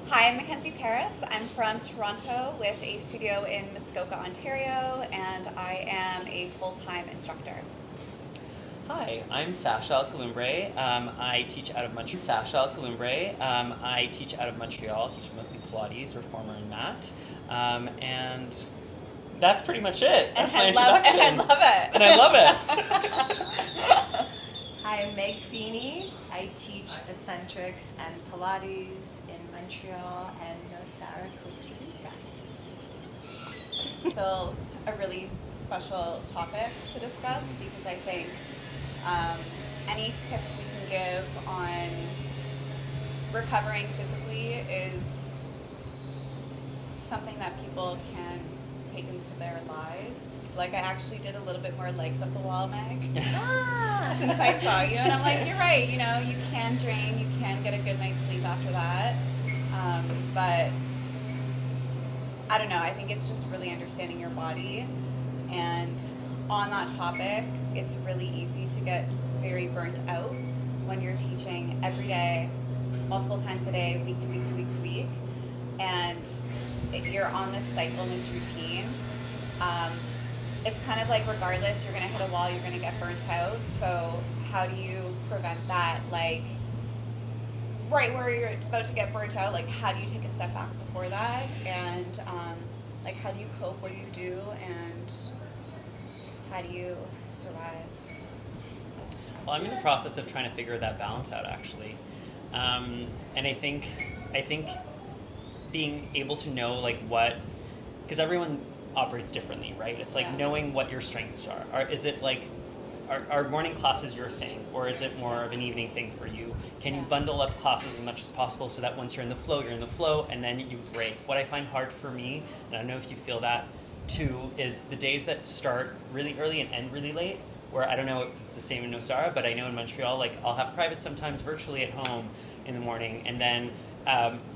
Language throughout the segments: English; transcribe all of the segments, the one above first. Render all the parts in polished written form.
Hi, I'm Mackenzie. I'm from Toronto with a studio in Muskoka, Ontario, and I am a full-time instructor. Hi, I'm Sasha Columbre. I teach out of Montreal. Teach mostly Pilates, Reformer, and Mat. And that's pretty much it. That's my introduction. And I love it. And I love it. Hi, I'm Meg Feeney. I teach eccentrics and Pilates in Montreal and Nosara, Costa Rica. So a really special topic to discuss because I think any tips we can give on recovering physically is something that people can take into their lives. Like I actually did a little bit more legs up the wall, Meg, since I saw you, and I'm like, you're right. You know, you can drain, you can get a good night's sleep after that, but I don't know. I think it's just really understanding your body, and on that topic, it's really easy to get very burnt out when you're teaching every day, multiple times a day, week to week to week to week, and if you're on this cycle and this routine, it's kind of like regardless, you're going to hit a wall, you're going to get burnt out. So how do you prevent that? Like right where you're about to get burnt out, like how do you take a step back before that? And like how do you cope? What do you do? And how do you survive? Well, I'm in the process of trying to figure that balance out, actually. And I think being able to know like what, because everyone operates differently, right? It's like knowing what your strengths are. Is it like, are morning classes your thing, or is it more of an evening thing for you? Can you bundle up classes as much as possible so that once you're in the flow, you're in the flow, and then you break? What I find hard for me, and I don't know if you feel that too, is the days that start really early and end really late, where I don't know if it's the same in Nosara, but I know in Montreal, like I'll have private sometimes virtually at home in the morning, and then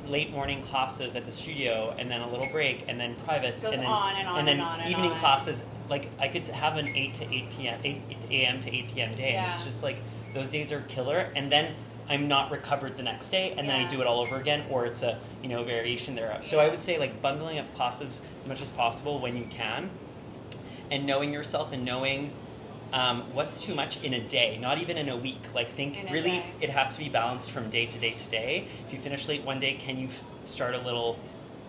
late morning classes at the studio, and then a little break, and then privates, Goes and then on and on and then and on and evening on. classes. Like I could have an 8 to 8 p.m., 8 a.m. to 8 p.m. day, and it's just like those days are killer. And then I'm not recovered the next day, and then I do it all over again, or it's a variation thereof. So I would say like bundling up classes as much as possible when you can, and knowing yourself and knowing what's too much in a day, not even in a week. Like think really it has to be balanced from day to day to day. If you finish late one day, can you start a little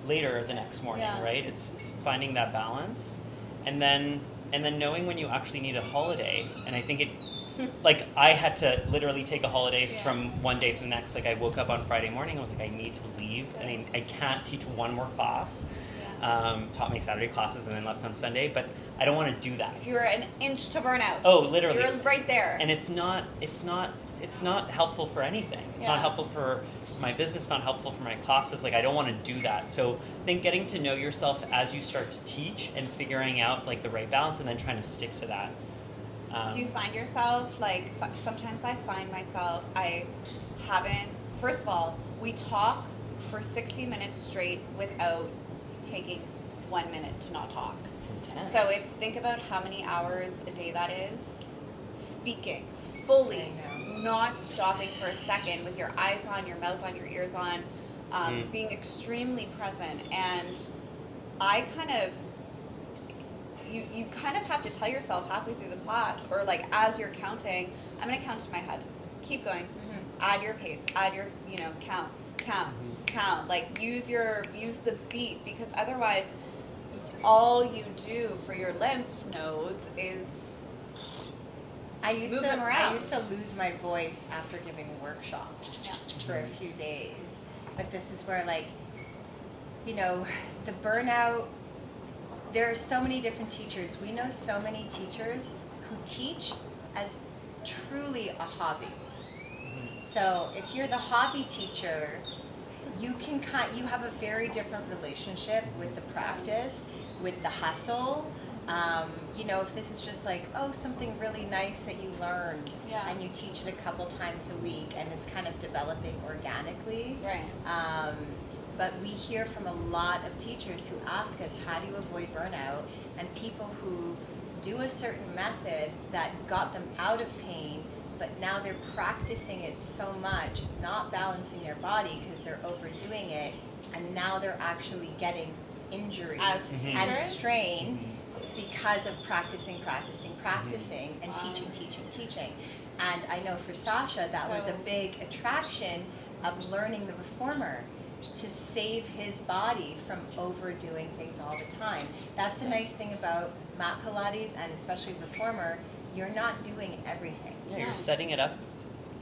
later the next morning, right? It's finding that balance, and then knowing when you actually need a holiday. And I think it, like I had to literally take a holiday from one day to the next. Like I woke up on Friday morning, I was like, I need to leave, and I can't teach one more class. Taught my Saturday classes and then left on Sunday, but I don't want to do that. So you're an inch to burn out. Oh, literally. You're right there. And it's not helpful for anything. It's not helpful for my business, not helpful for my classes. Like I don't want to do that. So I think getting to know yourself as you start to teach and figuring out like the right balance and then trying to stick to that. Do you find yourself, like, sometimes I find myself, first of all, we talk for 60 minutes straight without taking 1 minute to not talk. It's intense. So think about how many hours a day that is, speaking fully, not stopping for a second, with your eyes on, your mouth on, your ears on, being extremely present. And I kind of, you kind of have to tell yourself halfway through the class, or like as you're counting, I'm going to count in my head. Keep going. Add your pace. Add your, count. Count. Like use the beat, because otherwise all you do for your lymph nodes is move them around. I used to lose my voice after giving workshops for a few days. But this is where the burnout, there are so many different teachers. We know so many teachers who teach as truly a hobby. So if you're the hobby teacher, you have a very different relationship with the practice, with the hustle. If this is just like, something really nice that you learned, and you teach it a couple times a week, and it's kind of developing organically. Right. But we hear from a lot of teachers who ask us, how do you avoid burnout? And people who do a certain method that got them out of pain, but but now they're practicing it so much, not balancing their body because they're overdoing it, and now they're actually getting injuries As and teachers? strain because of practicing, and teaching. And I know for Sasha, that was a So- big attraction of learning the reformer, to save his body from overdoing things all the time. That's the nice thing about mat Pilates, and especially reformer, you're not doing everything. Yeah, you're No. setting it up,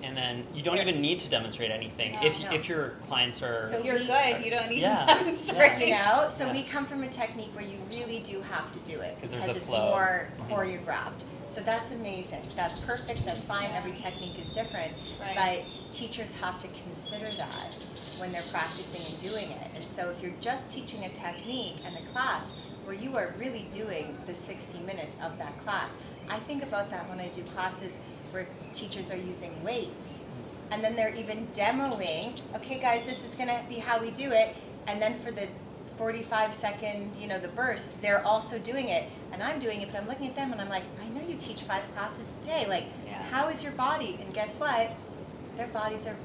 and then you don't Yeah. even need to demonstrate anything. No. If your clients are So You're we- good. You don't need Yeah. to demonstrate. You know, so Yeah. we come from a technique where you really do have to do it 'Cause there's because a it's flow. more choreographed. So that's amazing. That's perfect. That's fine. Yeah. Every technique is different, Right. but teachers have to consider that when they're practicing and doing it. And so if you're just teaching a technique and a class where you are really doing the 60 minutes of that class, I think about that when I do classes where teachers are using weights. And then they're even demoing, okay guys, this is gonna be how we do it. And then for the 45-second, the burst, they're also doing it. And I'm doing it, but I'm looking at them and I'm like, I know you teach 5 classes a day. Like, Yeah. how is your body? And guess what? Their bodies are,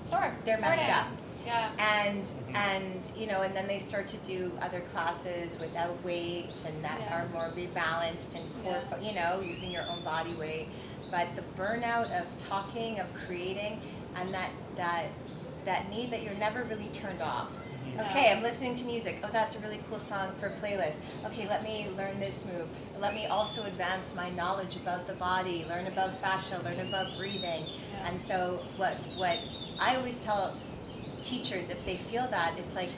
Sore. they're messed Burnout. up. Yeah. And and then they start to do other classes without weights and that Yeah. are more rebalanced and core, Yeah. using your own body weight. But the burnout of talking, of creating, and that need that you're never really turned off. Yeah. Okay, I'm listening to music. Oh, that's a really cool song for a playlist. Okay, let me learn this move. Let me also advance my knowledge about the body, learn about fascia, learn about breathing. Yeah. And so what I always tell teachers, if they feel that, it's like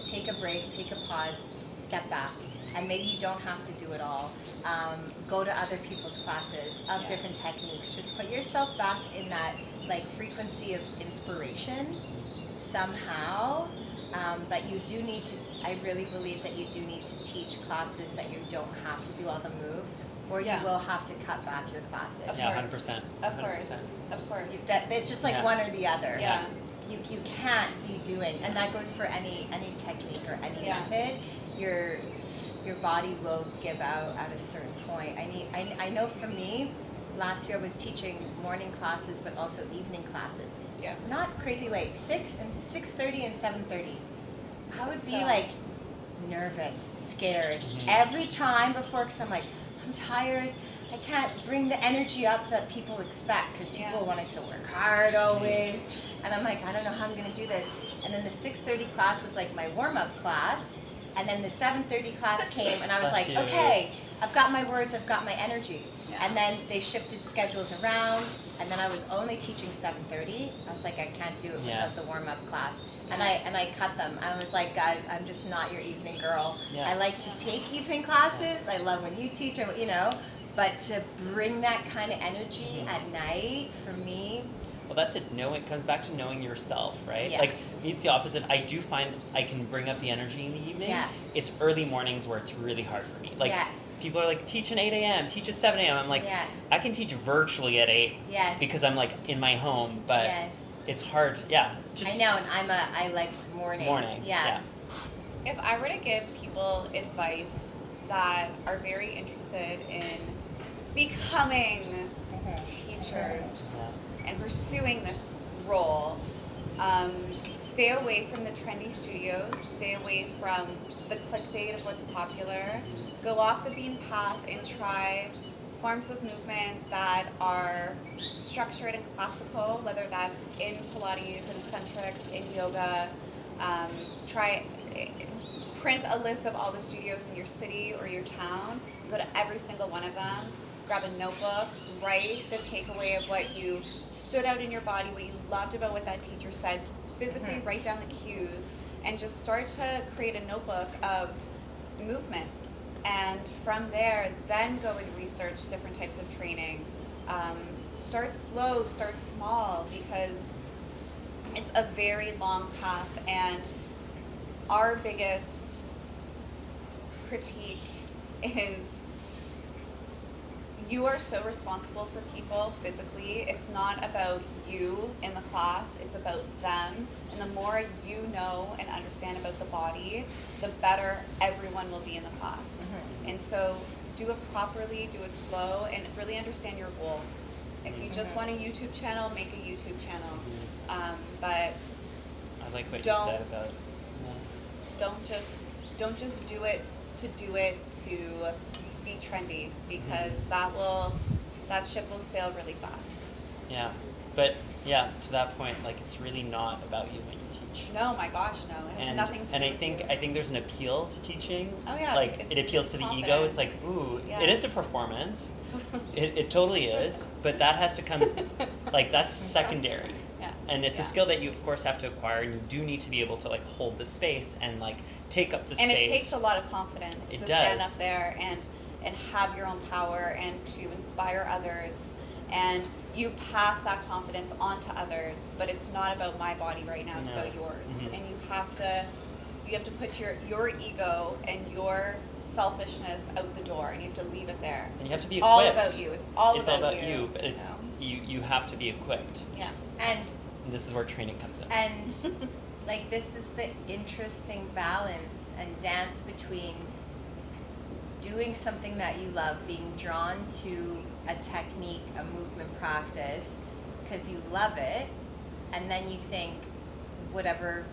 take a break, take a pause, step back. And maybe you don't have to do it all. Go to other people's classes of Yeah. different techniques. Just put yourself back in that frequency of inspiration somehow. But you do need to, I really believe that you do need to teach classes that you don't have to do all the moves, or Yeah. you will have to cut back your classes. Of Yeah, course. 100%. Of 100%. course. Of course. It's just like Yeah. one or the other. Yeah. You can't be doing, and that goes for any technique or any Yeah. method. Your body will give out at a certain point. I know for me, last year I was teaching morning classes but also evening classes. Yeah. Not crazy late, 6:30 and 7:30. I would be So- like nervous, scared every time before, because I'm like, I'm tired. I can't bring the energy up that people expect, because people Yeah. wanted to work hard always. And I'm like, I don't know how I'm going to do this. And then the 6:30 class was like my warm-up class. And then the 7:30 class came, and I was Bless like, you. okay, I've got my words, I've got my energy. Yeah. And then they shifted schedules around, and then I was only teaching 7:30. I was like, I can't do it Yeah. without the warm-up class. Yeah. And I cut them. I was like, guys, I'm just not your evening girl. Yeah. I like to take evening classes. I love when you teach, but to bring that kind of energy at night, for me, Well, that's it. It comes back to knowing yourself, right? Yeah. Like, it's the opposite. I do find I can bring up the energy in the evening. Yeah. It's early mornings where it's really hard for me. Like, Yeah. people are like, teach at 8 a.m., teach at 7 a.m. I'm like, Yeah. I can teach virtually at 8 Yes. because I'm like in my home, but yes. it's hard. Yeah. I know, and I like morning. Morning. Yeah. If I were to give people advice that are very interested in becoming teachers and pursuing this role, stay away from the trendy studios, stay away from the clickbait of what's popular, go off the beaten path and try forms of movement that are structured and classical, whether that's in Pilates, in eccentrics, in yoga. Print a list of all the studios in your city or your town, go to every single one of them, grab a notebook, write the takeaway of what you stood out in your body, what you loved about what that teacher said, physically write down the cues, and just start to create a notebook of movement. And from there, then go and research different types of training. Start slow, start small, because it's a very long path, and our biggest critique is you are so responsible for people physically. It's not about you in the class, it's about them. And the more you know and understand about the body, the better everyone will be in the class. And so do it properly, do it slow, and really understand your goal. If you just want a YouTube channel, make a YouTube channel. But I like what you don't- said about don't just do it to be trendy, because that ship will sail really fast. Yeah, but yeah, to that point, like it's really not about you when you teach. No, my gosh, no. It has nothing to do with you. I think there's an appeal to teaching. Oh yeah, like it appeals it's to the ego. It's like, confidence. ooh, Yeah. it is a performance. It totally is, but that has to come, like that's secondary. Yeah. And it's a Yeah. skill that you of course have to acquire, and you do need to be able to like hold the space and like take up the And space. it takes a lot of confidence It to does. stand up there and have your own power and to inspire others, and you pass that confidence on to others. But it's not about my body right now, it's No. about yours. Mhm. And you have to put your ego and your selfishness out the door, and you have to leave it there. And you have to be It's all equipped. about you. It's all It's all about about you, but it's you have to be equipped. Yeah. And And this is where training comes in. And like this is the interesting balance and dance between doing something that you love, being drawn to a technique, a movement practice, because you love it, and then you think whatever,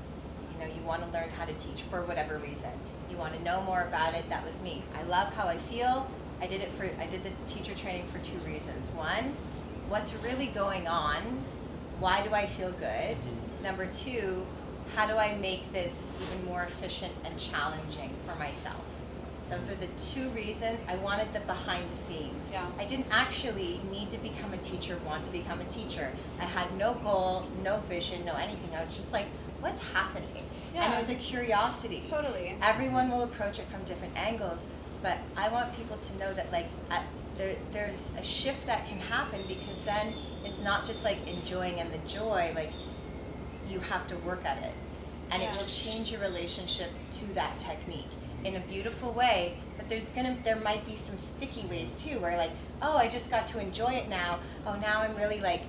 you want to learn how to teach for whatever reason. You want to know more about it. That was me. I love how I feel. I did the teacher training for 2 reasons. One, what's really going on? Why do I feel good? Number 2, how do I make this even more efficient and challenging for myself? Those are the 2 reasons. I wanted the behind the scenes. Yeah. I didn't actually need to become a teacher, want to become a teacher. I had no goal, no vision, no anything. I was just like, what's happening? And it was a curiosity. Totally. Everyone will approach it from different angles, but I want people to know that there's a shift that can happen, because then it's not just like enjoying and the joy, like you have to work at it, and it will change your relationship to that technique in a beautiful way. But there might be some sticky ways too, where like, oh, I just got to enjoy it now. Oh, now I'm really like,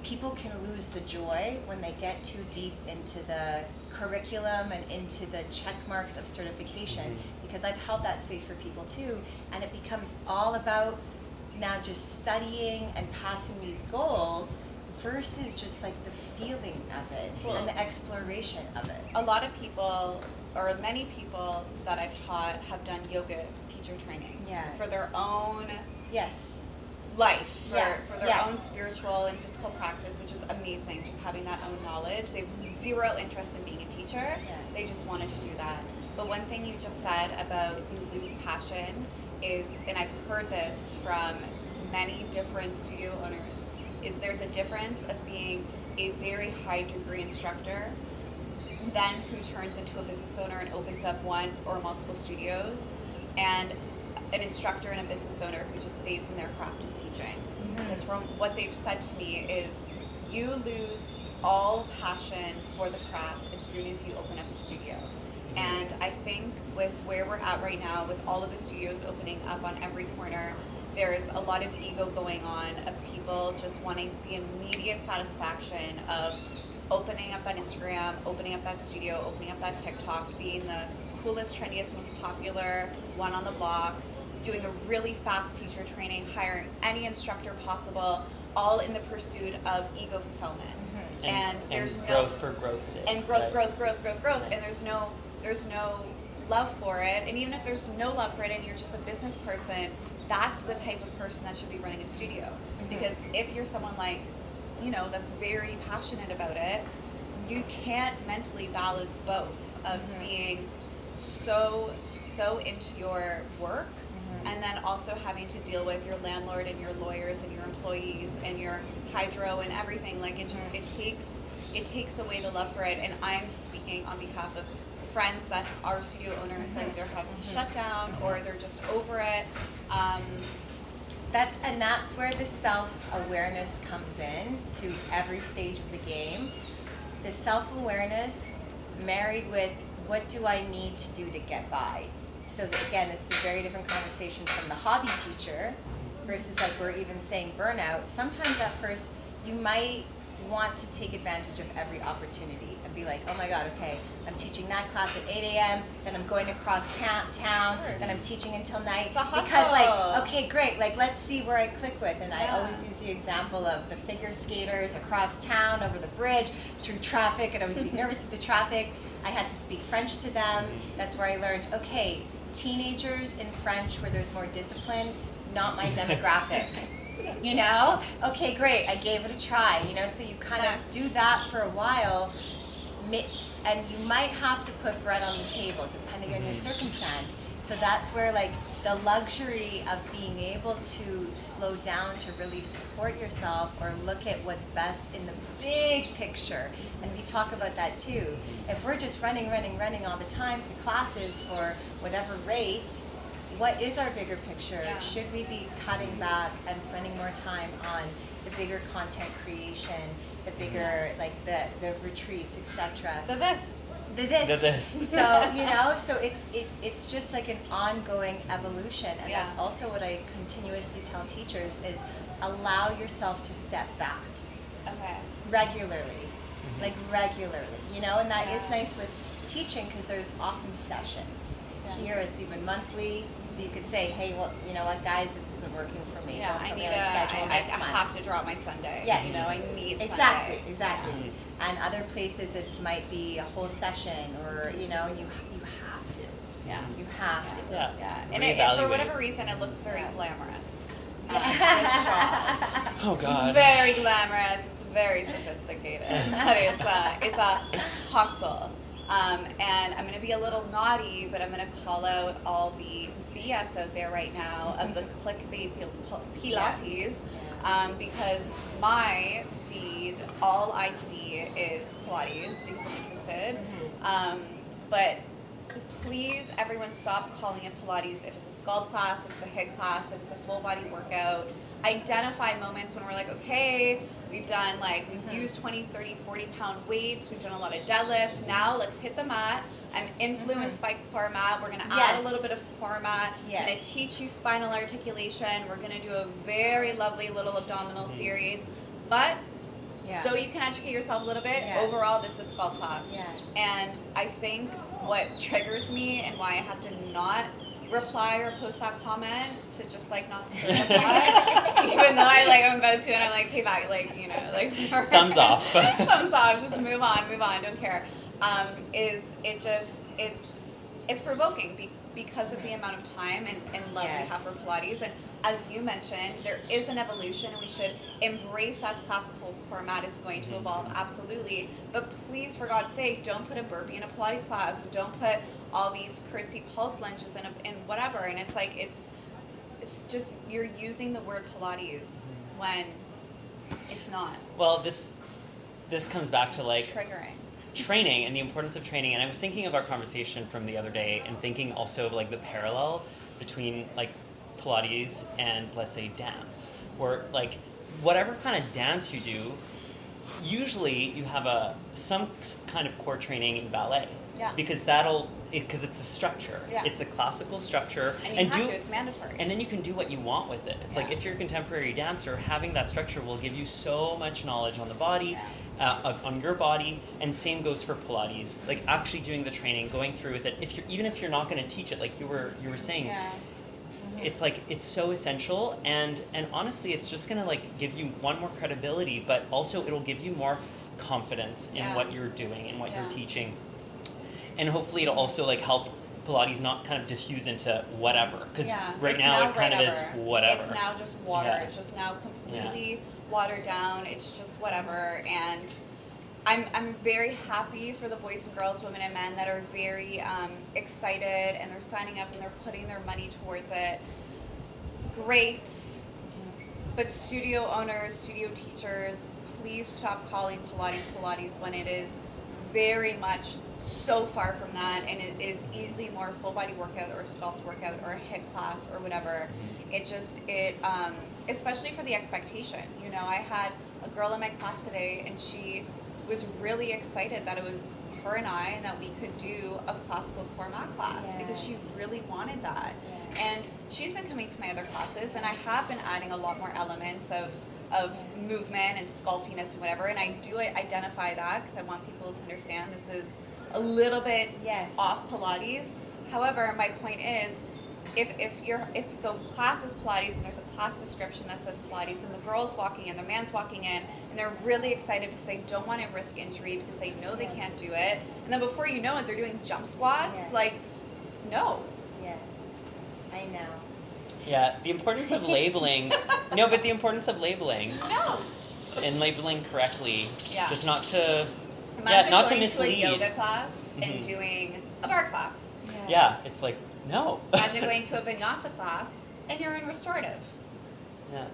people can lose the joy when they get too deep into the curriculum and into the check marks of certification, because I've held that space for people too, and it becomes all about now just studying and passing these goals versus just like the feeling of it and the exploration of it. A lot of people, or many people that I've taught, have done yoga teacher training for their own Yes. life, for their Yeah. own spiritual and physical practice, which is amazing, just having that own knowledge. They have zero interest in being a teacher. Yeah. They just wanted to do that. But one thing you just said about you lose passion is, and I've heard this from many different studio owners, is there's a difference of being a very high degree instructor then who turns into a business owner and opens up one or multiple studios, and an instructor and a business owner who just stays in their practice teaching. Because from what they've said to me is you lose all passion for the craft as soon as you open up a studio. And I think with where we're at right now, with all of the studios opening up on every corner, there's a lot of ego going on of people just wanting the immediate satisfaction of opening up that Instagram, opening up that studio, opening up that TikTok, being the coolest, trendiest, most popular one on the block, doing a really fast teacher training, hiring any instructor possible, all in the pursuit of ego fulfillment. And there's growth for growth's sake. And growth, and there's no love for it. And even if there's no love for it and you're just a business person, that's the type of person that should be running a studio. Because if you're someone like, that's very passionate about it, you can't mentally balance both of being so into your work and then also having to deal with your landlord and your lawyers and your employees and your hydro and everything. Like it takes away the love for it. And I'm speaking on behalf of friends that are studio owners that either have to shut down or they're just over it. That's where the self-awareness comes in to every stage of the game. The self-awareness married with what do I need to do to get by? So again, this is a very different conversation from the hobby teacher versus like we're even saying burnout. Sometimes at first you might want to take advantage of every opportunity and be like, oh my God, okay, I'm teaching that class at 8 a.m., then I'm going across town, then I'm teaching until night. It's a hustle. Because like, okay, great, like let's see where I click with. And I always use the example of the figure skaters across town, over the bridge, through traffic, and I was being nervous with the traffic. I had to speak French to them. That's where I learned, okay, teenagers in French where there's more discipline, not my demographic. You know? Okay, great, I gave it a try, you know, so you kind of do that for a while, and you might have to put bread on the table depending on your circumstance. So that's where like the luxury of being able to slow down to really support yourself or look at what's best in the big picture. And we talk about that too. If we're just running all the time to classes for whatever rate, what is our bigger picture? Yeah. Should we be cutting back and spending more time on the bigger content creation, the bigger like the retreats, etc. The this. So you know, so it's just like an ongoing evolution, and Yeah. that's also what I continuously tell teachers is allow yourself to step back Okay. regularly, like regularly, you know, and that is Yeah. nice with teaching because there's often sessions. Yeah. Here it's even monthly, so you could say, hey, well, you know what, guys, this isn't working for me. Yeah, Don't I put me need on a schedule I next month. have to drop my Sunday. Yes. You know, I need Exactly, Sunday. exactly. Yeah. And other places it might be a whole session, or you know, you have to. Yeah. You have to. Yeah. Yeah. And for Reevaluate. whatever reason, it looks very glamorous. This job. Oh God. Very glamorous. It's very sophisticated, but it's a hustle. And I'm gonna be a little naughty, but I'm gonna call out all the BS out there right now of the clickbait Pilates, because my feed, all I see is Pilates because I'm interested. But please, everyone, stop calling it Pilates. If it's a sculpt class, if it's a HIIT class, if it's a full body workout, identify moments when we're like, okay, we've done we've used 20, 30, 40 pound weights, we've done a lot of deadlifts, now let's hit the mat. I'm influenced by core mat. We're going to add a little bit of core mat. I'm going to teach you spinal articulation. We're going to do a very lovely little abdominal series. But so you can educate yourself a little bit, overall this is sculpt class. And I think what triggers me and why I have to not reply or post that comment to just not certify, even though I'm about to, and I'm like, hey, bye, Thumbs off. Thumbs off, just move on, don't care. It's provoking because of the amount of time and love we have for Pilates. And as you mentioned, there is an evolution, and we should embrace that classical core mat is going to evolve, absolutely. But please, for God's sake, don't put a burpee in a Pilates class. Don't put all these curtsy pulse lunges in whatever. And it's just you're using the word Pilates when it's not. Well, this comes back to triggering. Training and the importance of training. And I was thinking of our conversation from the other day and thinking also of the parallel between Pilates and, let's say, dance, where whatever kind of dance you do, usually you have some kind of core training in ballet. Yeah. Because because it's a structure. Yeah. It's a classical structure. And it's mandatory. And then you can do what you want with it. It's if you're a contemporary dancer, having that structure will give you so much knowledge on the body, on your body, and same goes for Pilates. Actually doing the training, going through with it. Even if you're not going to teach it, like you were saying. Yeah. It's it's so essential, and honestly, it's just gonna give you one more credibility, but also it'll give you more confidence in what you're doing and what you're teaching, and hopefully it'll also help Pilates not kind of diffuse into whatever, because right now it kind of is whatever. It's now just water. Yeah. It's just now completely watered down. It's just whatever, and I'm very happy for the boys and girls, women and men that are very excited and they're signing up and they're putting their money towards it. Great. But studio owners, studio teachers, please stop calling Pilates when it is very much so far from that, and it is easily more full body workout or a sculpt workout or a HIIT class or whatever. Especially for the expectation. I had a girl in my class today, and she was really excited that it was her and I, and that we could do a classical core mat class because she really wanted that. And she's been coming to my other classes, and I have been adding a lot more elements of of movement and sculptiness and whatever, and I do identify that because I want people to understand this is a little bit off Pilates. However, my point is, if the class is Pilates and there's a class description that says Pilates, and the girl's walking in, the man's walking in, and they're really excited because they don't want to risk injury because they know they can't do it, and then before you know it, they're doing jump squats. Like, no. Yes, I know. Yeah, the importance of labeling. No, but the importance of labeling. No. And labeling correctly. Yeah. Just not to. Imagine not going to mislead. to a yoga class and doing a bar class. Yeah, it's like, no. Imagine going to a vinyasa class and you're in restorative. Yeah.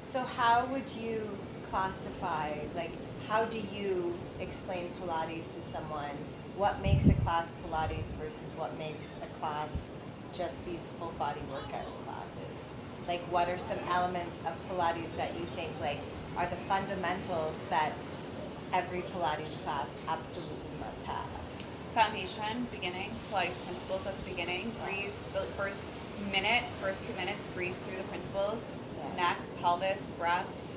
So how would you classify, like, how do you explain Pilates to someone? What makes a class Pilates versus what makes a class just these full body workout classes? Like, what are some elements of Pilates that you think, like, are the fundamentals that every Pilates class absolutely must have? Foundation, beginning, Pilates principles at the beginning. Breeze, the first 2 minutes, breeze through the principles. Neck, pelvis, breath,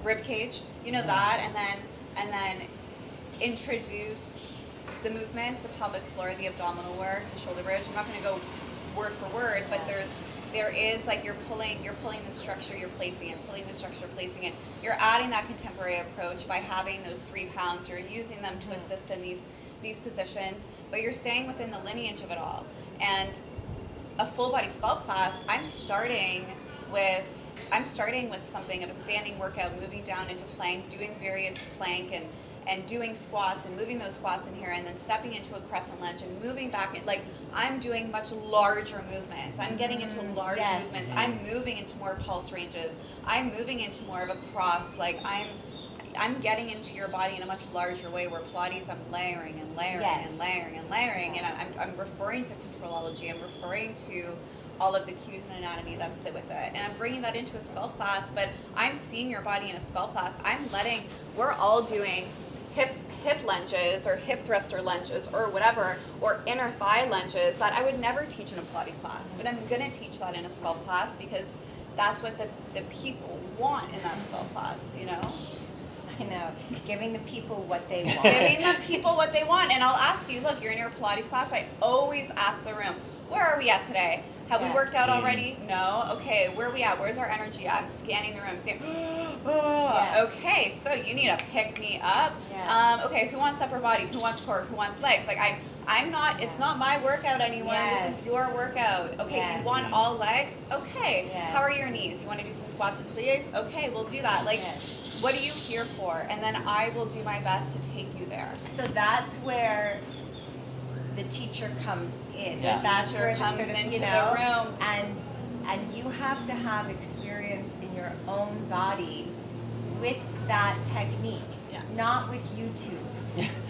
rib cage. You know that, and then introduce the movements, the pelvic floor, the abdominal work, the shoulder bridge. I'm not going to go word for word, but there is like you're pulling the structure, you're placing it, pulling the structure, placing it. You're adding that contemporary approach by having those 3 pounds. You're using them to assist in these positions, but you're staying within the lineage of it all. And a full body sculpt class, I'm starting with something of a standing workout, moving down into plank, doing various plank and doing squats and moving those squats in here, and then stepping into a crescent lunge and moving back. Like, I'm doing much larger movements. I'm getting into large movements. I'm moving into more pulse ranges. I'm moving into more of a cross. Like, I'm getting into your body in a much larger way, where Pilates, I'm layering and layering and layering and layering, and I'm referring to controlology. I'm referring to all of the cues and anatomy that sit with it, and I'm bringing that into a sculpt class. But I'm seeing your body in a sculpt class. We're all doing hip lunges or hip thruster lunges or whatever, or inner thigh lunges that I would never teach in a Pilates class, but I'm going to teach that in a sculpt class because that's what the people want in that sculpt class, you know? I know, giving the people what they want. Giving the people what they want. And I'll ask you, look, you're in your Pilates class, I always ask the room, where are we at today? Have we worked out already? No? Okay, where are we at? Where's our energy at? I'm scanning the room, saying, okay, so you need to pick me up. Okay, who wants upper body? Who wants core? Who wants legs? Like, I'm not, it's not my workout anymore. This is your workout. Okay, you want all legs? Okay. How are your knees? You want to do some squats and plies? Okay, we'll do that. Like, what are you here for? And then I will do my best to take you there. So that's where the teacher comes in. Yeah. That's where it comes sort of, into you know, the room. And you have to have experience in your own body with that technique, not with YouTube.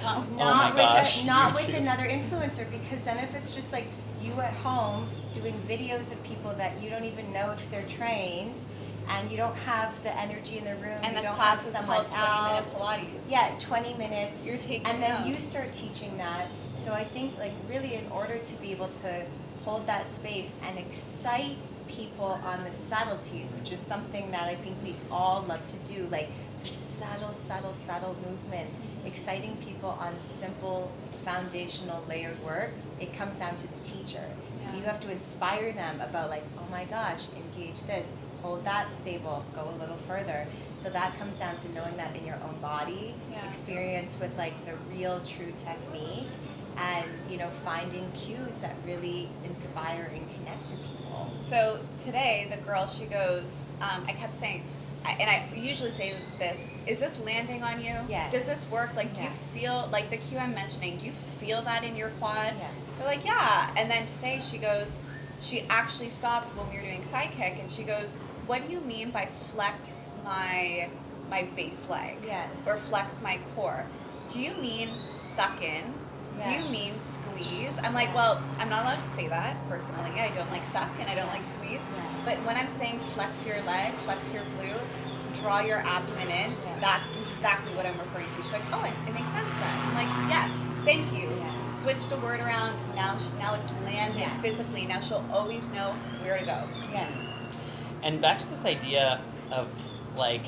Not with another influencer, because then if it's just like you at home doing videos of people that you don't even know if they're trained, and you don't have the energy in the room, and you the don't class have is someone called else. 20-minute Pilates. Yeah, 20 minutes. You're taking and then notes. you start teaching that. So I think, like, really, in order to be able to hold that space and excite people on the subtleties, which is something that I think we all love to do, like the subtle movements, exciting people on simple, foundational, layered work, it comes down to the teacher. So you have to inspire them about, like, oh my gosh, engage this, hold that stable, go a little further. So that comes down to knowing that in your own body, experience with, like, the real true technique, and, you know, finding cues that really inspire and connect to people. So today, the girl, she goes, I kept saying, and I usually say this, is this landing on you? Yeah. Does this work? Like, do you feel, like the cue I'm mentioning, do you feel that in your quad? Yeah. They're like, yeah. And then today she goes, she actually stopped when we were doing side kick, and she goes, what do you mean by flex my base leg? Yeah. Or flex my core? Do you mean suck in? Do you mean squeeze? I'm like, well, I'm not allowed to say that personally. I don't like suck and I don't like squeeze. But when I'm saying flex your leg, flex your glute, draw your abdomen in, that's exactly what I'm referring to. She's like, oh, it makes sense then. I'm like, yes, thank you. Switch the word around. Now it's landed physically. Now she'll always know where to go. Yes. And back to this idea of like,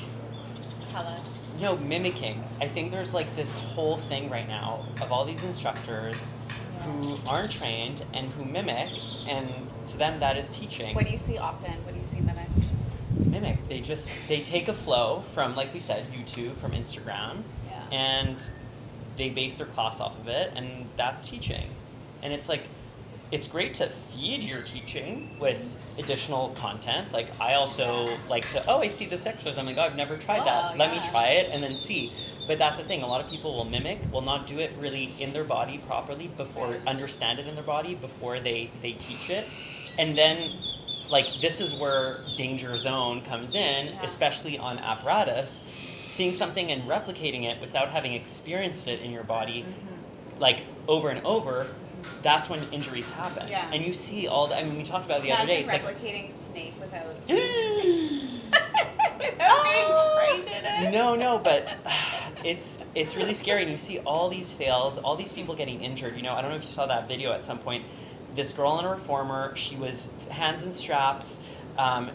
Tell us. mimicking. I think there's like this whole thing right now of all these instructors who aren't trained and who mimic, and to them that is teaching. What do you see often? What do you see mimic? Mimic. They take a flow from, like we said, YouTube, from Instagram, and they base their class off of it, and that's teaching. And it's like, it's great to feed your teaching with additional content. Like, I also like to, I see this exercise, I'm like, I've never tried that. Let me try it and then see. But that's the thing, a lot of people will mimic, will not do it really in their body properly before, understand it in their body before they teach it. And then, like, this is where danger zone comes in, especially on apparatus. Seeing something and replicating it without having experienced it in your body, like, over and over, that's when injuries happen. Yeah. And you see all the, I mean, we talked about the other day. It's replicating snake without being trained in it. No, but it's really scary. And you see all these fails, all these people getting injured. I don't know if you saw that video at some point. This girl in a reformer, she was hands in straps.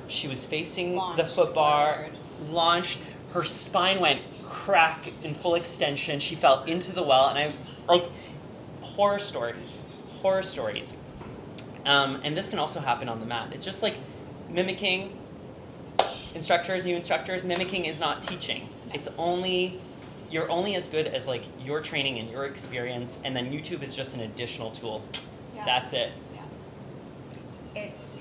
She was facing the foot bar, launched. Her spine went crack in full extension. She fell into the well, and horror stories. And this can also happen on the mat. It's just like mimicking new instructors. Mimicking is not teaching. It's you're only as good as like your training and your experience, and then YouTube is just an additional tool. Yeah. That's it. Yeah. It's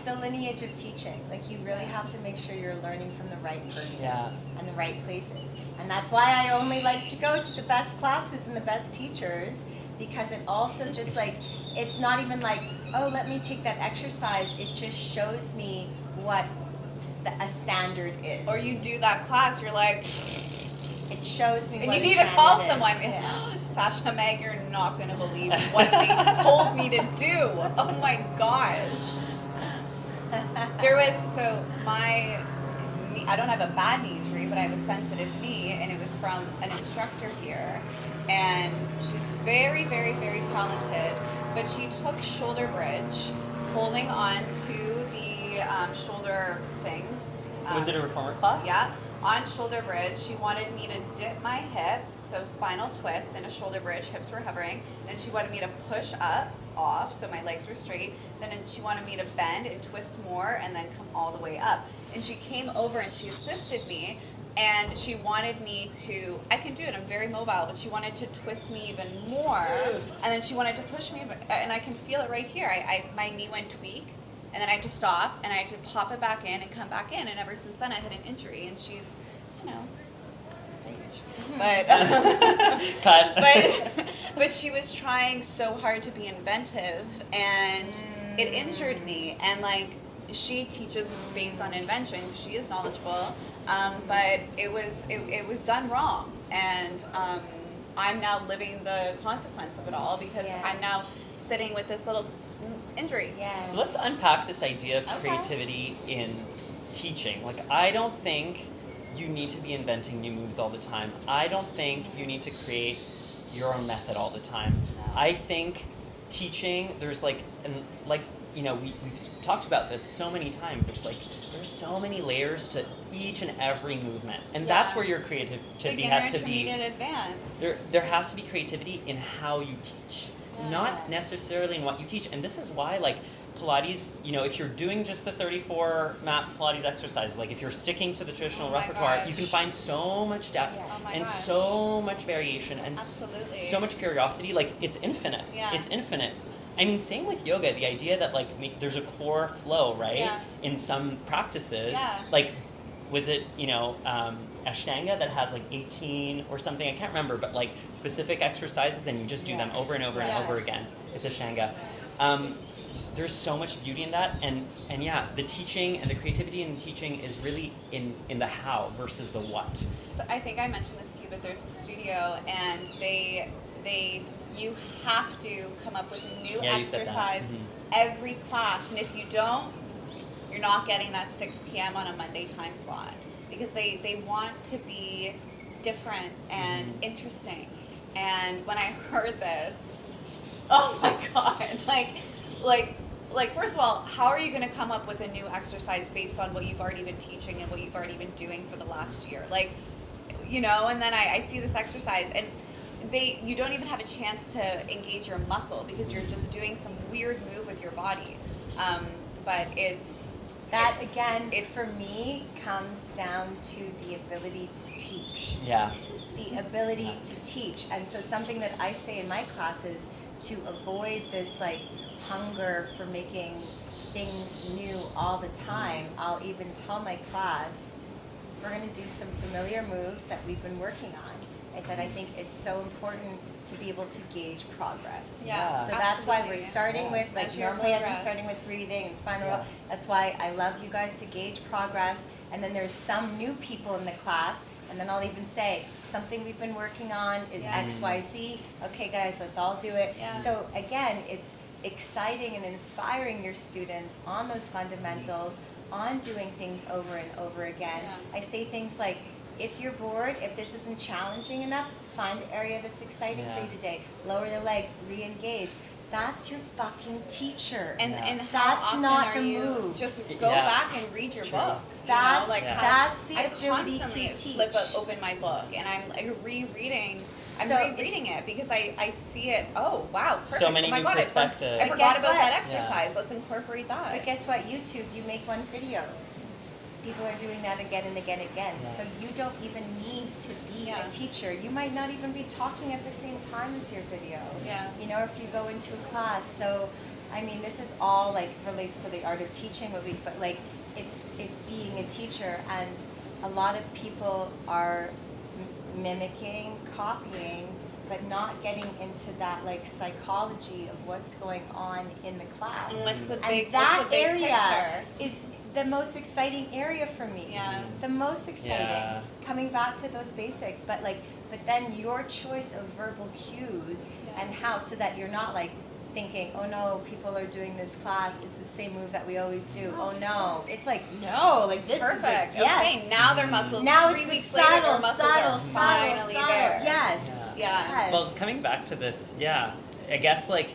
the lineage of teaching. Like, you really have to make sure you're learning from the right person and the right places. And that's why I only like to go to the best classes and the best teachers, because it also just like, it's not even like, let me take that exercise. It just shows me what a standard is. Or you do that class, you're like, it shows me and what you need to call someone. Sasha, Meg, you're not going to believe what they told me to do. Oh my gosh. I don't have a bad knee injury, but I have a sensitive knee, and it was from an instructor here. And she's very, very, very talented, but she took shoulder bridge, holding on to the shoulder things. Was it a reformer class? Yeah. On shoulder bridge, she wanted me to dip my hip, so spinal twist and a shoulder bridge, hips were hovering. Then she wanted me to push up, off, so my legs were straight. Then she wanted me to bend and twist more and then come all the way up. And she came over and she assisted me, and she wanted me to, I can do it, I'm very mobile, but she wanted to twist me even more. And then she wanted to push me, and I can feel it right here. My knee went tweak. And then I had to stop, and I had to pop it back in and come back in. And ever since then, I had an injury. And she's, but but she was trying so hard to be inventive, and it injured me. And like, she teaches based on invention. She is knowledgeable, but it was done wrong, and I'm now living the consequence of it all, because I'm now sitting with this little injury. So let's unpack this idea of creativity in teaching. Like, I don't think you need to be inventing new moves all the time. I don't think you need to create your own method all the time. No. I think teaching, there's we've talked about this so many times. It's like, there's so many layers to each and every movement. And that's where your creativity has to be. Advanced. There has to be creativity in how you teach. Not necessarily in what you teach. And this is why, like, Pilates, if you're doing just the 34 mat Pilates exercises, like if you're sticking to the traditional repertoire, you can find so much depth and so much variation and so much curiosity. Like, it's infinite. It's infinite. I mean, same with yoga, the idea that, like, there's a core flow, right? In some practices. Like, was it, Ashtanga that has like 18 or something, I can't remember, but like specific exercises, and you just do them over and over and over again. It's Ashtanga. There's so much beauty in that, and the teaching and the creativity in the teaching is really in the how versus the what. So I think I mentioned this to you, but there's a studio, and you have to come up with a new exercise every class, and if you don't, you're not getting that 6 p.m. on a Monday time slot. Because they want to be different and interesting. And when I heard this, oh my god, like like, first of all, how are you going to come up with a new exercise based on what you've already been teaching and what you've already been doing for the last year? Like, you know, and then I see this exercise, and you don't even have a chance to engage your muscle because you're just doing some weird move with your body. But that again, for me, comes down to the ability to teach. Yeah. The ability to teach. And so something that I say in my classes, to avoid this like hunger for making things new all the time, I'll even tell my class, we're going to do some familiar moves that we've been working on. I said, I think it's so important to be able to gauge progress. Yeah. So that's why we're absolutely. starting with, like, Measure your normally I've been progress. starting with breathing and spinal Yeah. roll. That's why I love you guys to gauge progress. And then there's some new people in the class, and then I'll even say, something we've been working on is Yeah. XYZ. Okay, guys, let's all do it. Yeah. So again, it's exciting and inspiring your students on those fundamentals, on doing things over and over again. Yeah. I say things like, if you're bored, if this isn't challenging enough, find the area that's exciting for you today. Lower the legs, re-engage. That's your fucking teacher. And Yeah. and how That's often not are the you move. just go Yeah. back and read It's your true. book? That's- you know, like Yeah. that's the I ability constantly to teach. open my book and I'm like rereading. I'm So rereading it because I see it. Oh wow, perfect. So many oh my new God, perspectives. I But forgot guess about what? that exercise. Let's incorporate that. But guess what? YouTube, you make one video. People are doing that again and again and again. Yeah. So you don't even need to be Yeah. a teacher. You might not even be talking at the same time as your video. Yeah. You know, if you go into a class. So, I mean, this is all like relates to the art of teaching, but like it's being a teacher, and a lot of people are mimicking, copying, but not getting into that like psychology of what's going on in the class. And what's the And big that what's the big area picture? is the most exciting area for me. Yeah. The most exciting. Yeah. Coming back to those basics, but then your choice of verbal cues Yeah. and how, so that you're not like thinking, oh no, people are doing this class, it's the same move that we always do. Oh no. It's like, no, like this Perfect. is yes. Okay, now their muscles. Now 3 it's weeks the later, subtle, their muscles subtle, are subtle, finally subtle. there. Yes. Yeah. Yes. Well, coming back to this, yeah, I guess like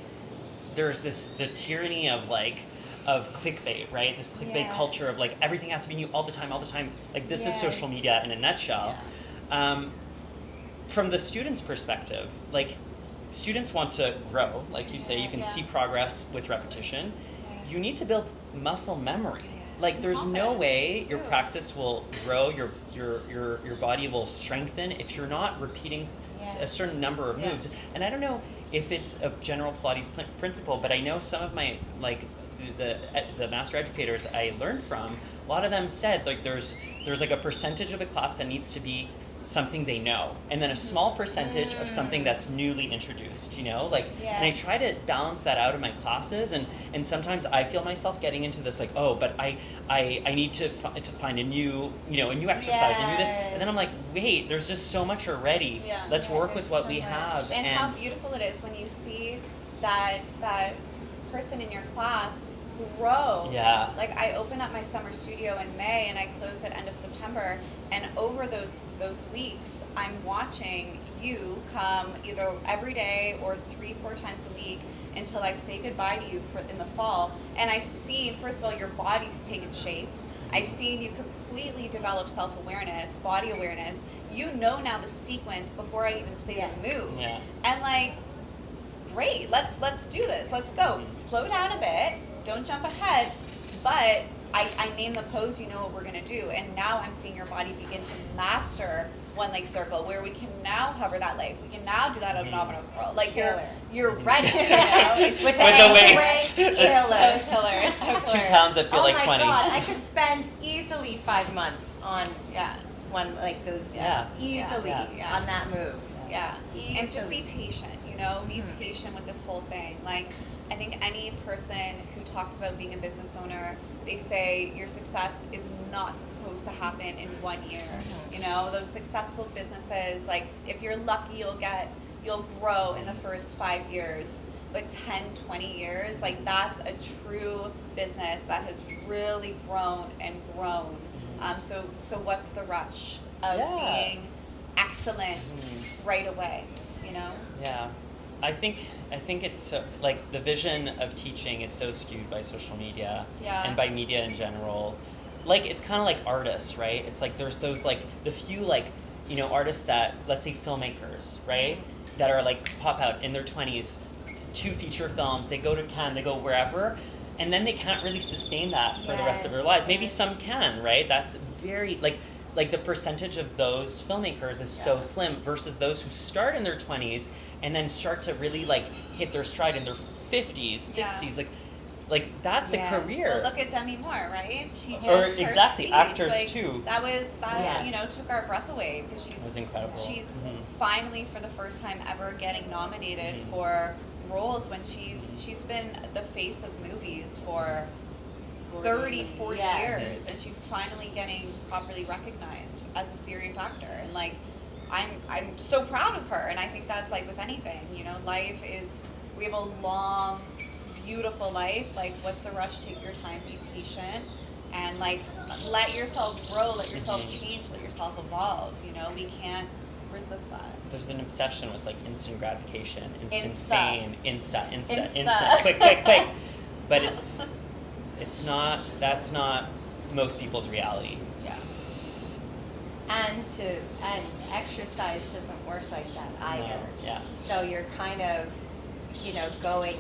there's the tyranny of clickbait, right? This clickbait Yeah. culture of like everything has to be new all the time. Like this is Yes. social media in a nutshell. From the student's perspective, like students want to grow, like you say, you can Yeah. see progress with repetition. Yeah. You need to build muscle memory. Like And there's no confidence, way your too. practice will grow, your body will strengthen if you're not repeating a Yes. certain number of moves. Yes. And I don't know if it's a general Pilates principle, but I know some of my the master educators I learned from, a lot of them said like there's like a percentage of a class that needs to be something they know, and then a small percentage of something that's newly introduced, you know, like, and I try to balance that out in my classes, and sometimes I feel myself getting into this like, oh, but I need to find a new, a new exercise and do this, and then I'm like, wait, there's just so much already. Yeah. Let's Yeah, work with there's what so we much. have. And how beautiful it is when you see that person in your class grow. Yeah. Like I open up my summer studio in May and I close at end of September, and over those weeks I'm watching you come either every day or 3-4 times a week until I say goodbye to you in the fall. And I've seen, first of all, your body's taken shape. I've seen you completely develop self-awareness, body awareness. You know now the sequence before I even say the move. Yeah. And like, great, let's do this. Let's go. Slow down a bit. Don't jump ahead. But I name the pose, you know what we're gonna do. And now I'm seeing your body begin to master one leg circle, where we can now hover that leg. We can now do that abdominal curl. Like you're ready. You know? It's With the ankle weights. break, It's killer. so killer. It's so 2 killer. pounds that feel Oh like my 20. God, I could spend easily 5 months on Yeah. one like those. Yeah. Easily Yeah. on that move. Yeah. And just Easily. be patient, be patient with this whole thing. Like, I think any person who talks about being a business owner, they say your success is not supposed to happen in 1 year. Those successful businesses, like if you're lucky, you'll grow in the first 5 years, but 10, 20 years, like that's a true business that has really grown and grown. So what's the rush of being excellent right away, Yeah. I think it's so, like the vision of teaching is so skewed by social media and by media in general. Like it's kind of like artists, right? It's like there's those like the few like, you know, artists that, let's say filmmakers, right? That are like pop out in their 20s, 2 feature films, they go to Cannes, they go wherever, and then they can't really sustain that for the rest of their lives. Maybe some can, right? That's very like the percentage of those filmmakers is so slim versus those who start in their 20s and then start to really like hit their stride in their 50s, 60s, like that's a career. Well, look at Demi Moore, right? She just or her exactly speech, actors like, too. That was that you know, took our breath away because It was incredible. She's finally for the first time ever getting nominated for roles when she's been the face of movies for 30, 40 years, and she's finally getting properly recognized as a serious actor. And like I'm so proud of her, and I think that's like with anything, you know, life is, we have a long, beautiful life. Like, what's the rush? Take your time, be patient, and like let yourself grow, let yourself change, let yourself evolve. You know, we can't resist that. There's an obsession with like instant gratification, instant Insta. fame, instant, quick. But it's not. That's not most people's reality. Yeah. And exercise doesn't work like that either. No, yeah. So you're kind of, you know, going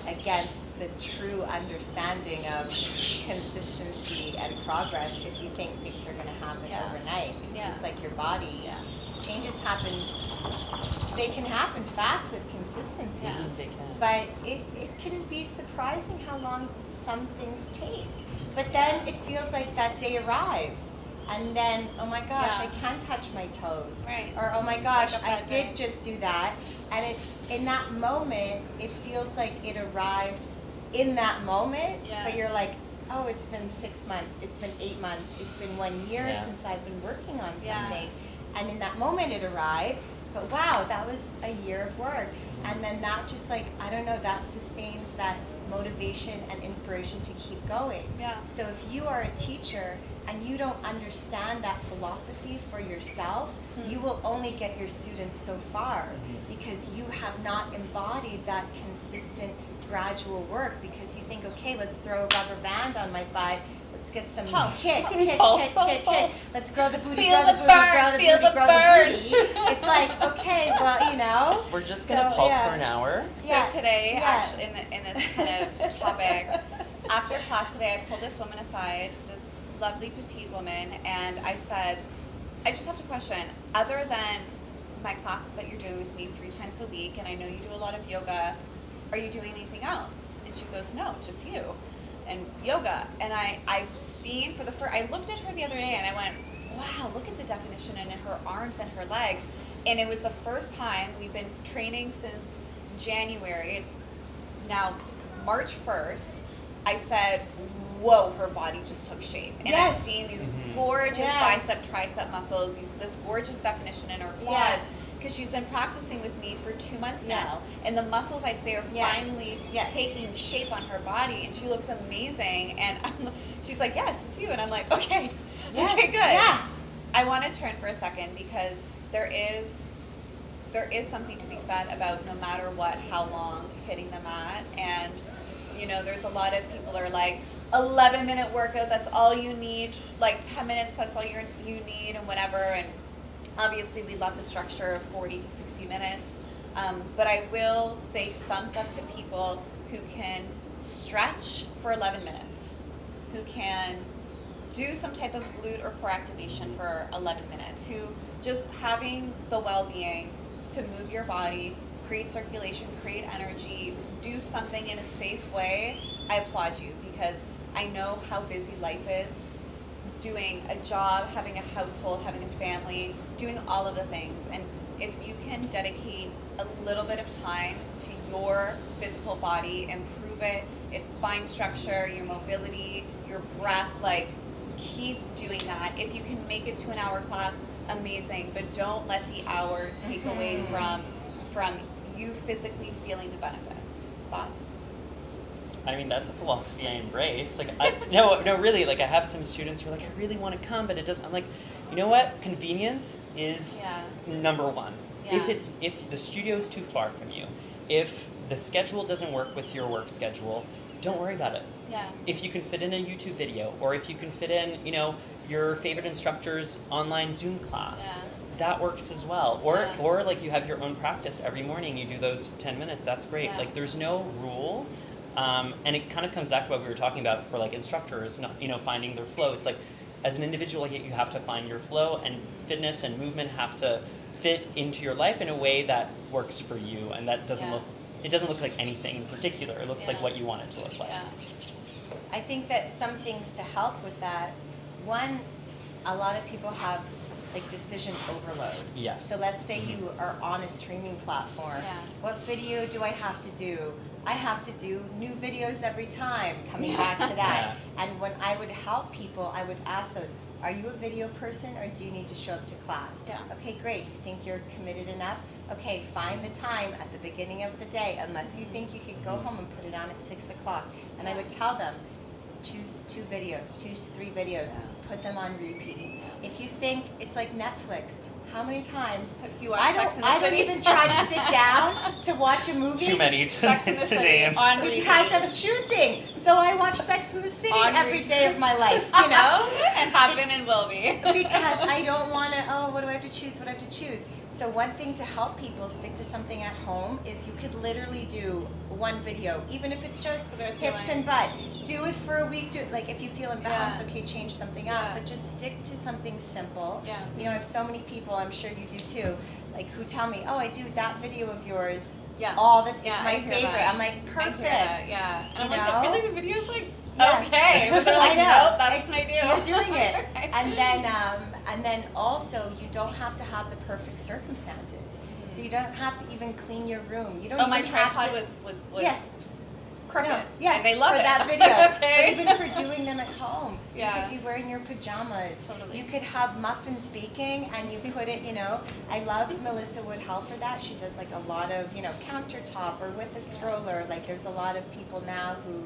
against the true understanding of consistency and progress if you think things are going to happen overnight. It's just like your body. Changes happen. They can happen fast with consistency. Yeah. They can. But it can be surprising how long some things take. But then it feels like that day arrives. And then, oh my gosh, I can't touch my toes. Right. Or, oh my Just gosh, wake up I that did day. just do that. And in that moment, it feels like it arrived in that moment. Yeah. But you're like, oh, it's been 6 months. It's been 8 months. It's been 1 year since I've been working on something. And in that moment, it arrived. But wow, that was a year of work. And then that just like, I don't know, that sustains that motivation and inspiration to keep going. Yeah. So if you are a teacher and you don't understand that philosophy for yourself, you will only get your students so far because you have not embodied that consistent gradual work, because you think, okay, let's throw a rubber band on my butt. Let's get some kicks. Let's grow the booty, grow the booty, grow the booty, grow the booty. It's like, okay, well, you know. We're just gonna pulse for an hour. So today, actually, in this kind of topic, after class today, I pulled this woman aside, this lovely petite woman, and I said, I just have to question, other than my classes that you're doing with me 3 times a week, and I know you do a lot of yoga, are you doing anything else? And she goes, no, just you and yoga. And I've seen for the first, I looked at her the other day and I went, wow, look at the definition in her arms and her legs. And it was the first time, we've been training since January. It's now March 1st. I said, whoa, her body just took shape. And I've seen these gorgeous bicep, tricep muscles, this gorgeous definition in her quads. Because she's been practicing with me for 2 months now, and the muscles, I'd say, are finally taking shape on her body, and she looks amazing. And she's like, yes, it's you. And I'm like, okay, okay, good. Yeah. I want to turn for a second, because there is something to be said about no matter what, how long hitting the mat. And, you know, there's a lot of people are like, 11-minute workout, that's all you need, like 10 minutes, that's all you need, and whatever. And obviously, we love the structure of 40 to 60 minutes, but I will say thumbs up to people who can stretch for 11 minutes, who can do some type of glute or core activation for 11 minutes, who just having the well-being to move your body, create circulation, create energy, do something in a safe way. I applaud you, because I know how busy life is, doing a job, having a household, having a family, doing all of the things. And if you can dedicate a little bit of time to your physical body, improve it, its spine structure, your mobility, your breath, like, keep doing that. If you can make it to an hour class, amazing, but don't let the hour take away from you physically feeling the benefits. Thoughts? I mean, that's a philosophy I embrace. Like, no, really. Like, I have some students who are like, I really want to come, but it doesn't. I'm like, you know what? Convenience is number one. Yeah. If the studio is too far from you, if the schedule doesn't work with your work schedule, don't worry about it. Yeah. If you can fit in a YouTube video, or if you can fit in, your favorite instructor's online Zoom class, that works as well. Or like you have your own practice every morning, you do those 10 minutes, that's great. Yeah. Like there's no rule. And it kind of comes back to what we were talking about for like instructors, finding their flow. It's like as an individual, you have to find your flow, and fitness and movement have to fit into your life in a way that works for you, and that doesn't look like anything in particular. It looks like what you want it to look like. Yeah. I think that some things to help with that. One, a lot of people have like decision overload. Yes. So let's say you are on a streaming platform. Yeah. What video do I have to do? I have to do new videos every time, coming back to that. And when I would help people, I would ask those, are you a video person, or do you need to show up to class? Yeah. Okay, great. You think you're committed enough? Okay, find the time at the beginning of the day, unless you think you could go home and put it on at 6 o'clock. And I would tell them, choose 2 videos, choose 3 videos, put them on repeat. If you think it's like Netflix, how many times Do you watch I Sex don't and the City? even try to sit down to watch a movie. Too many Sex and the to City name. on repeat. Because I'm choosing. So I watch Sex and the City On every repeat. day of my life, you know? And have been and will be. Because I don't want to, what do I have to choose? What do I have to choose? So one thing to help people stick to something at home is you could literally do one video, even if it's just For the rest of your hips life. and butt. Do it for a week. Like if you feel imbalanced, Yeah. okay, change something Yeah. up. But just stick to something simple. Yeah. I have so many people, I'm sure you do too, like who tell me, oh, I do that video of yours Yeah. all the it's Yeah, I my hear favorite. that. I'm like, I hear perfect. that, yeah. And I'm You like, know? really, the video's like, Yes. okay. But they're like, I know. nope, that's what I do. You're doing it. Right. And then also you don't have to have the perfect circumstances. So you don't have to even clean your room. You don't Oh, even my have tripod to, was Yes. crooked. No, yeah, And they love for it. that video. Okay. But even for doing them at home, Yeah. you could be wearing your pajamas. Totally. You could have muffins baking, and you put it. I love Melissa Woodhull for that. She does like a lot of countertop or with a stroller. Like there's a lot of people now who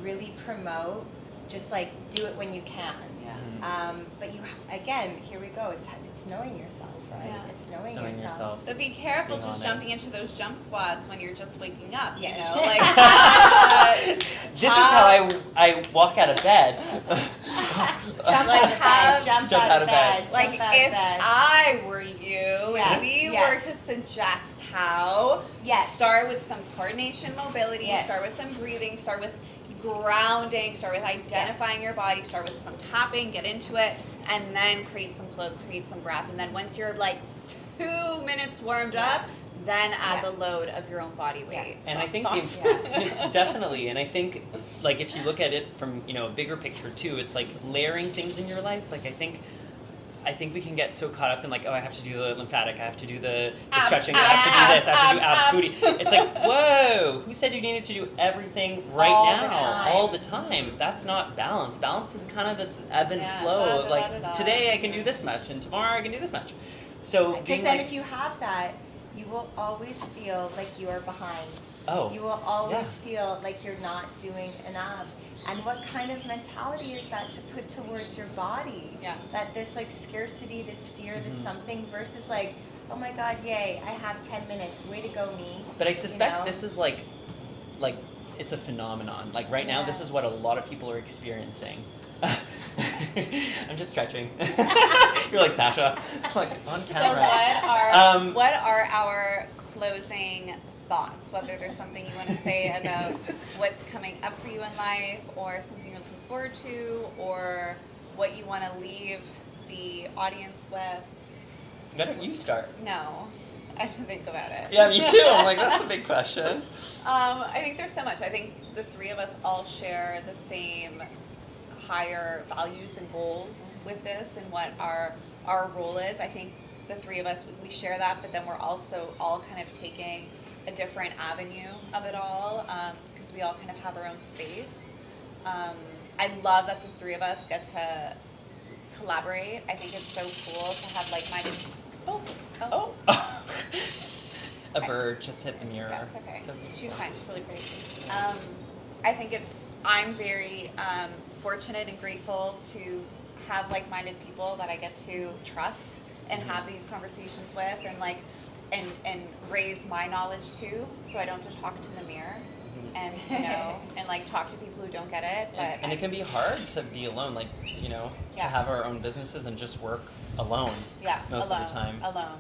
really promote just like do it when you can. Yeah. But again, here we go. It's knowing yourself, right? Yeah. It's knowing Knowing yourself. But be careful Being just honest. jumping into those jump squats when you're just waking up. Yes. This is how I walk out of bed. Jump Like, out of bed. Jump out of bed. Like Jump out if of bed. I were you, Yes, and we yes. were to suggest how, Yes. start with some coordination, mobility, Yes. start with some breathing, start with grounding, start with identifying your body, start with some tapping, get into it, and then create some flow, create some breath. And then once you're like 2 minutes warmed up, then add Yeah. the load of your own body weight. And I think Yeah. definitely, and I think like if you look at it from a bigger picture too, it's like layering things in your life. Like I think we can get so caught up in like, oh, I have to do the lymphatic, I have to do the Abs, stretching, I abs, have to do this, I have to do abs, abs, abs. booty. It's like, whoa, who said you needed to do everything right All now, the time. all the time? That's not balance. Balance is kind of this ebb and Yeah, flow of like, da-da-da-da-da. today I can do this much, and tomorrow I can do this much. So Because being then like, if you have that, you will always feel like you are behind. oh, You will always feel like you're not doing enough. And what kind of mentality is that to put towards your body? Yeah. That this like scarcity, this fear, this Mhm. something versus like, oh my God, yay, I have 10 minutes. Way to go, me. But I suspect know? this is like it's a phenomenon. Like right now, this Yeah. is what a lot of people are experiencing. I'm just stretching. You're like Sasha, like on So camera. what are our closing thoughts? Whether there's something you want to say about what's coming up for you in life, or something you're looking forward to, or what you want to leave the audience with. Why don't you start? No, I have to think about it. Yeah, me too. I'm like, that's a big question. I think there's so much. I think the three of us all share the same higher values and goals with this, and what our role is. I think the three of us, we share that, but then we're also all kind of taking a different avenue of it all, because we all kind of have our own space. I love that the three of us get to collaborate. I think it's so cool to have like-minded. Oh. A bird just hit the mirror. That's okay. So She's fine. She's really pretty. I think I'm very fortunate and grateful to have like-minded people that I get to trust and have these conversations with. And like and raise my knowledge too, so I don't just talk to the mirror and and like talk to people who don't get it. But and it can be hard to be alone, like to Yeah. have our own businesses and just work alone. Yeah, most alone, of the time. alone.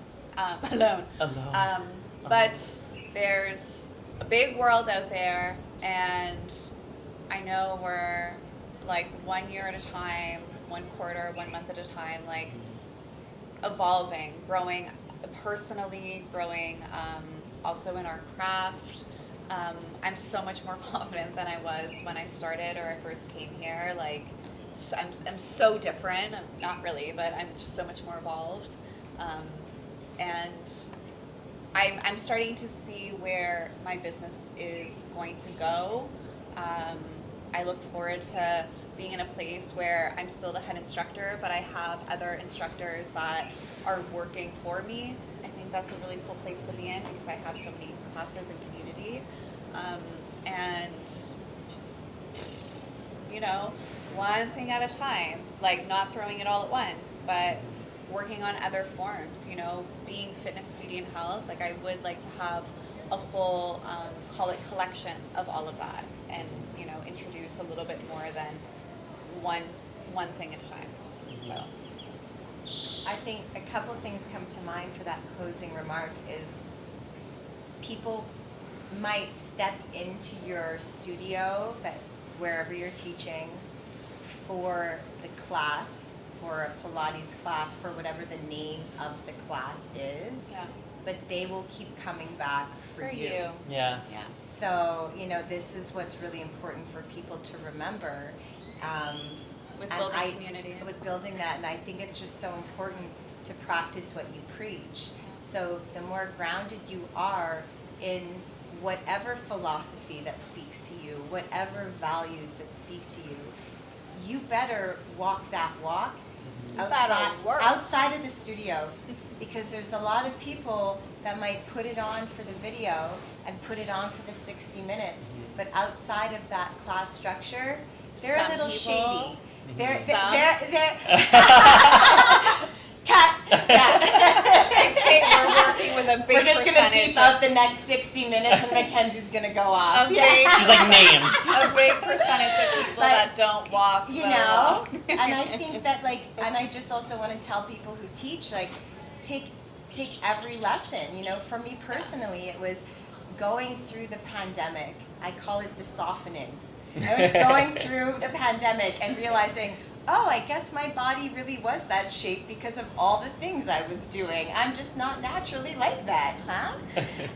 Alone. But there's a big world out there, and I know we're like 1 year at a time, 1 quarter, 1 month at a time, like evolving, growing personally, growing also in our craft. I'm so much more confident than I was when I started or I first came here. Like, I'm so different. Not really, but I'm just so much more evolved. And I'm starting to see where my business is going to go. I look forward to being in a place where I'm still the head instructor, but I have other instructors that are working for me. I think that's a really cool place to be in because I have so many classes and community. And just, one thing at a time, like not throwing it all at once, but working on other forms, being fitness, beauty, and health. Like I would like to have a full, call it collection of all of that and, introduce a little bit more than one thing at a time. So I think a couple of things come to mind for that closing remark is people might step into your studio, that wherever you're teaching, for the class, for a Pilates class, for whatever the name of the class is, but they will keep coming back for you. Yeah. So, this is what's really important for people to remember. with building community. With building that, and I think it's just so important to practice what you preach. So the more grounded you are in whatever philosophy that speaks to you, whatever values that speak to you, you better walk that walk outside of the studio. Because there's a lot of people that might put it on for the video and put it on for the 60 minutes, but outside of that class structure, they're a little shady. They're cut. I'd say we're working with a big We're just gonna percentage beep out the next 60 minutes, and Mackenzie's gonna go off. She's like names. A big percentage of people that don't walk. And I think that and I just also want to tell people who teach, take every lesson. For me personally, it was going through the pandemic. I call it the softening. I was going through the pandemic and realizing, oh, I guess my body really was that shape because of all the things I was doing. I'm just not naturally like that, huh?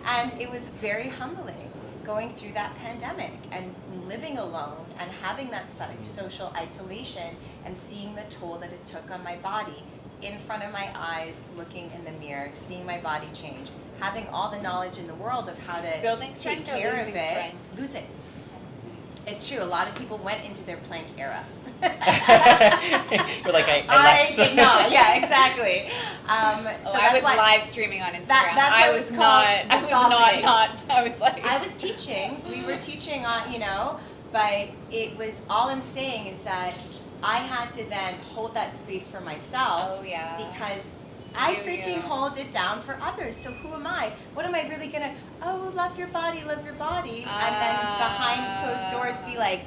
And it was very humbling going through that pandemic and living alone and having that social isolation and seeing the toll that it took on my body in front of my eyes, looking in the mirror, seeing my body change, having all the knowledge in the world of how to building take strength care or of losing it. strength? Lose it. It's true. A lot of people went into their plank era. You're like, I left. did not. Yeah, exactly. So I was live streaming on Instagram. That's I what was it's not. called, I was not. I was like. I was teaching. We were teaching on, but it was all I'm saying is that I had to then hold that space for myself. Oh yeah. Because I freaking hold it down for others. So who am I? What am I really gonna? Oh, love your body, and then behind closed doors be like,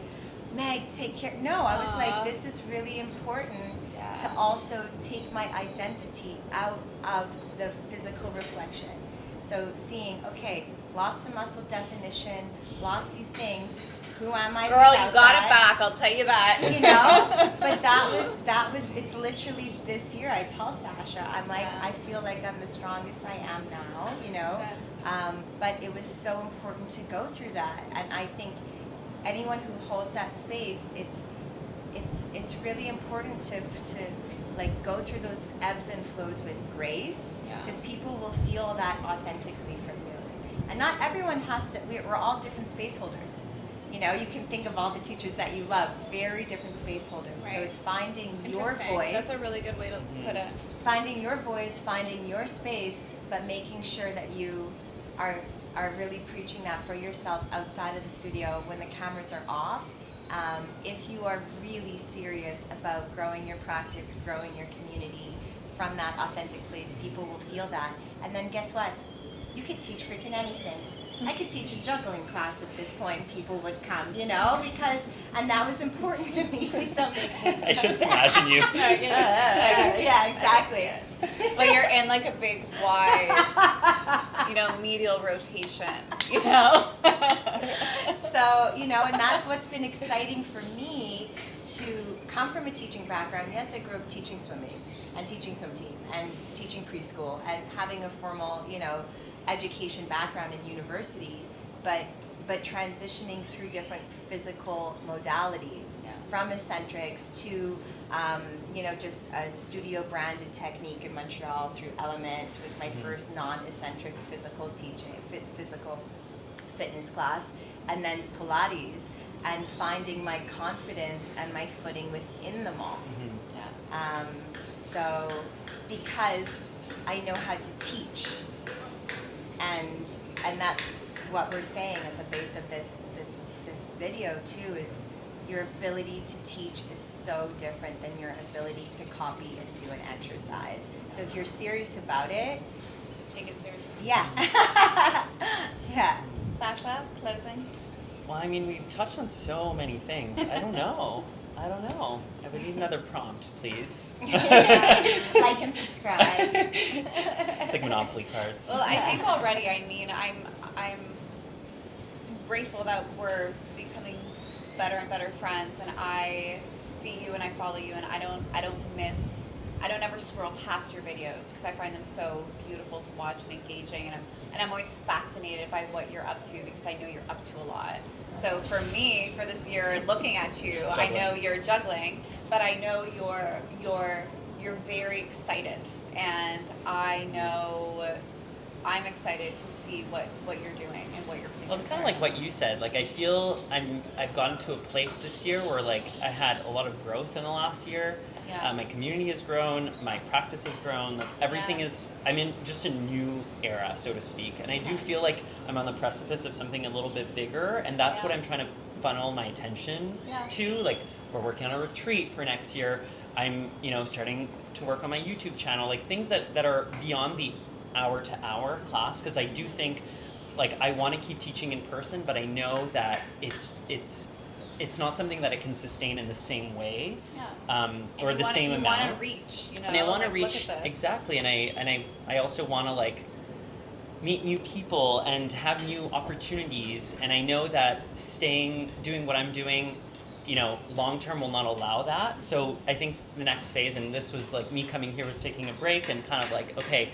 Meg, take care. No, I was like, this is really important to also take my identity out of the physical reflection. So seeing, okay, lost some muscle definition, lost these things. Who am I? Girl, you got it back. I'll tell you that. But that was. It's literally this year. I tell Sasha, I'm like, I feel like I'm the strongest I am now. But it was so important to go through that, and I think anyone who holds that space, it's really important to go through those ebbs and flows with grace, because people will feel that authentically from you, and not everyone has to. We're all different space holders. You can think of all the teachers that you love, very different space holders. Right. So it's finding your voice. That's a really good way to put it. Finding your voice, finding your space, but making sure that you are really preaching that for yourself outside of the studio when the cameras are off. If you are really serious about growing your practice, growing your community from that authentic place, people will feel that. And then guess what? You could teach freaking anything. I could teach a juggling class at this point. People would come, you know, because, and that was important to me. Something. I just imagine you. Yeah, exactly. But you're in like a big wide, you know, medial rotation, you know? So, you know, and that's what's been exciting for me to come from a teaching background. Yes, I grew up teaching swimming and teaching swim team and teaching preschool and having a formal, you know, education background in university, but transitioning through different physical modalities, from eccentrics to you know, just a studio branded technique in Montreal through Element was my first non-eccentrics physical teaching, physical fitness class, and then Pilates, and finding my confidence and my footing within them all. So because I know how to teach, and that's what we're saying at the base of this video too, is your ability to teach is so different than your ability to copy and do an exercise. So if you're serious about it, Take it seriously. yeah. Yeah. Sasha, closing? Well, I mean, we've touched on so many things. I don't know. I would need another prompt, please. Like and subscribe. It's like Monopoly cards. Well, I think already, I mean, I'm grateful that we're becoming better and better friends, and I see you and I follow you, and I don't ever scroll past your videos because I find them so beautiful to watch and engaging, and I'm always fascinated by what you're up to because I know you're up to a lot. So for me, for this year, looking at you, I know you're juggling, but I know you're very excited, and I know I'm excited to see what you're doing and what you're thinking. Well, it's kind of like what you said. Like, I feel I've gotten to a place this year where, like, I had a lot of growth in the last year. Yeah. My community has grown, my practice has grown, like everything is, I'm in just a new era, so to speak. And I do feel like I'm on the precipice of something a little bit bigger, and that's what I'm trying to funnel my attention to. Like, we're working on a retreat for next year. I'm, you know, starting to work on my YouTube channel, like things that are beyond the hour-to-hour class, because I do think, like, I want to keep teaching in person, but I know that it's not something that I can sustain in the same way, or the same amount. You want to reach, you know. And I want to like, reach look at this. exactly, and I also want to, like, meet new people and have new opportunities. And I know that doing what I'm doing, you know, long term will not allow that. So I think the next phase, and this was like me coming here was taking a break and kind of like, okay,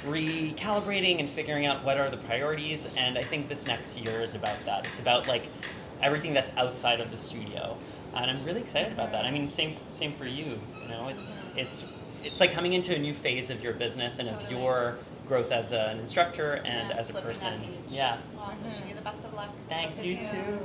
recalibrating and figuring out what are the priorities. And I think this next year is about that. It's about, like, everything that's outside of the studio, and I'm really excited about that. I mean, same for you. You know, it's like coming into a new phase of your business and of your growth as an instructor and as a Flipping person. that page. Yeah. Well, wishing you the best of luck. Thanks. Both of You too.